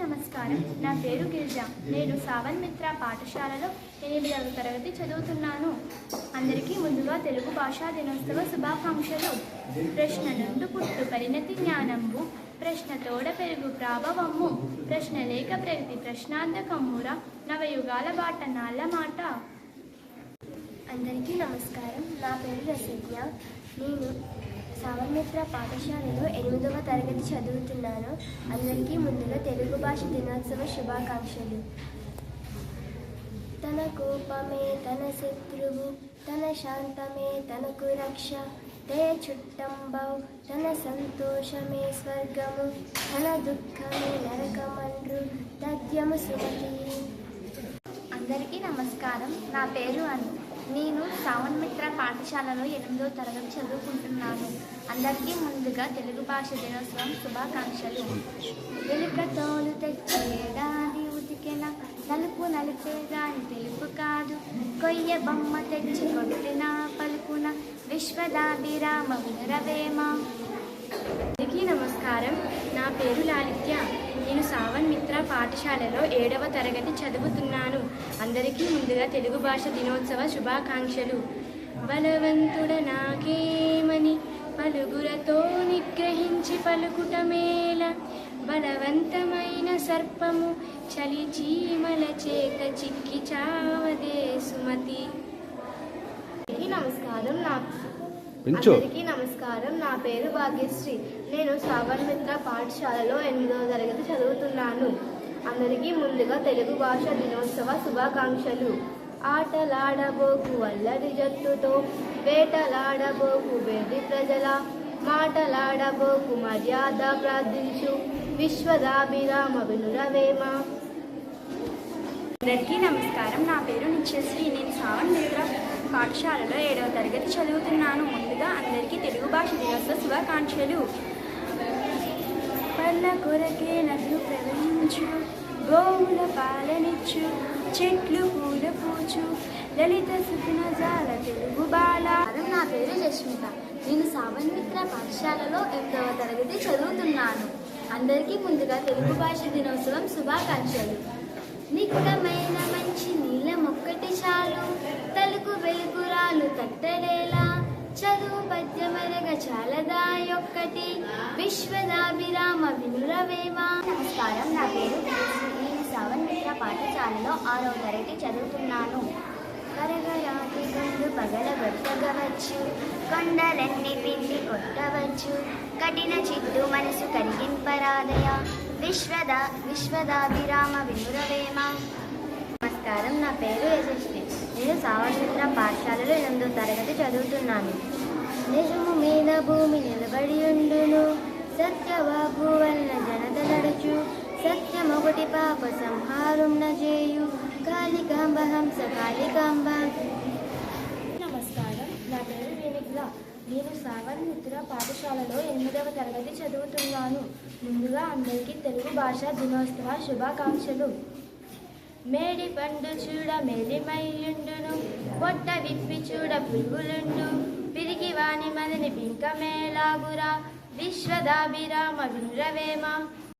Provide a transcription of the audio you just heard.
నమస్కారం. నా పేరు గిరిజ. నేను సావన్ మిత్ర పాఠశాలలో 8వ తరగతి చదువుతున్నాను. అందరికీ ముందుగా తెలుగు భాషా దినోత్సవ శుభాకాంక్షలు. ప్రశ్న నుండి పుట్టు పరిణతి జ్ఞానంబు, ప్రశ్న తోడ పెరుగు ప్రాభవము, ప్రశ్న లేక ప్రగతి ప్రశ్నార్థకమ్ముర, నవయుగాల బాట నాళ్ళ మాట. అందరికీ నమస్కారం. నా పేరు రసజ్ఞ. నేను సావన్ మిత్ర పాఠశాలలో 8వ తరగతి చదువుతున్నాను. అందరికీ ముందుగా తెలుగు భాష దినోత్సవ శుభాకాంక్షలు. తన కోపమే తన శత్రువు, తన శాంతమే తనకు రక్ష, దయ చుట్టంబౌ తన సంతోషమే స్వర్గము, తన దుఃఖమే నరకమండ్రు తథ్యము సుమతి. అందరికీ నమస్కారం. నా పేరు అను. నేను సావన్ మిత్ర పాఠశాలలో 8వ తరగతి చదువుకుంటున్నాను. అందరికీ ముందుగా తెలుగు భాష దినోత్సవం శుభాకాంక్షలు. వెలుకతోలు తెచ్చి ఏడాది ఉతికెన, నలుపు నలిపేదాని తెలుపు కాదు, కొయ్య బొమ్మ తెచ్చి కొట్టిన పలుకున, విశ్వదాభిరామ వినురవేమ. అందరికీ నమస్కారం. నా పేరు లాలిత్య. నేను సావన్ మిత్ర పాఠశాలలో 7వ తరగతి చదువుతున్నాను. అందరికీ ముందుగా తెలుగు భాష దినోత్సవ శుభాకాంక్షలు. బలవంతుడ నాకేమని పలుగురతో నిగ్రహించి పలుకుట మేల, బలవంతమైన సర్పము చలి చీమల చేత చిక్కి చావదే సుమతి. అందరికీ నమస్కారం. నా పేరు భాగ్యశ్రీ. నేను సావన్ మిత్ర పాఠశాలలో 8వ తరగతి చదువుతున్నాను. అందరికీ ముందుగా తెలుగు భాష దినోత్సవ శుభాకాంక్షలు. ఆటలాడబోకు అల్లరి జట్టుతో, వేటలాడబోకు వెర్రి ప్రజల, మాటలాడబోకు మర్యాద ప్రార్థించు, విశ్వదాభిరామ వినురవేమ. అందరికీ నమస్కారం. నా పేరు నిత్యశ్రీ. నేను సావన్ మిత్ర పాఠశాలలో 7వ తరగతి చదువుతున్నాను. ముందుగా అందరికీ తెలుగు భాష దినోత్సవ శుభాకాంక్షలు. పళ్ళ కొరకే నదులు ప్రవహించు, గోవుల పాలనిచ్చు, చెట్లు పూల పూచు, లలిత సుగుణజాల తెలుగు బాల. నా పేరు జస్మిత. నేను సావన్ మిత్ర పాఠశాలలో 8వ తరగతి చదువుతున్నాను. అందరికీ ముందుగా తెలుగు భాష దినోత్సవం శుభాకాంక్షలు. నిక్కమైన మంచి నీళ్ళ మొక్కటి చాలు, తలుకు వెలుగురాలు తట్టలేలా, చదువు పద్యమరగ చాలదాయొక్కటి, విశ్వదాభిరామ వినురవేమ. నమస్కారం. నా పేరు నేను సావన్ మిత్ర పాఠశాలలో 6వ తరగతి చదువుతున్నాను. కరగరాటి గండు పగలగొట్టగవచ్చు, కొండలన్నీ పిండి కొట్టవచ్చు, కఠిన చిట్టు మనసు కరిగింపరాదయ, విశ్వదాభిరామ వినురవేమ. నమస్కారం. నా పేరు యశస్వి. నేను సావన్ మిత్ర పాఠశాలలో 8వ తరగతి చదువుతున్నాను. నిజము మీద భూమి నిలబడి ఉండును, సత్యవాగు వల్ల జనత నడుచు, సత్యమొకటి పాప సంహారుణ చేయు, కాళికాంబ హంస కాళికాంబ. నమస్కారం. నా పేరు వేణికుల. నేను సావన్ మిత్ర పాఠశాలలో 8వ తరగతి చదువుతున్నాను. ముందుగా అందరికీ తెలుగు భాష దినోత్సవ శుభాకాంక్షలు. మేడి పండు చూడ మేలిమైయుండును, పొట్ట విప్పి చూడ పురుగులుండు, పిరికి వాణి మదిని పింకమేలాగురా, విశ్వదాభిరామ వినురవేమ.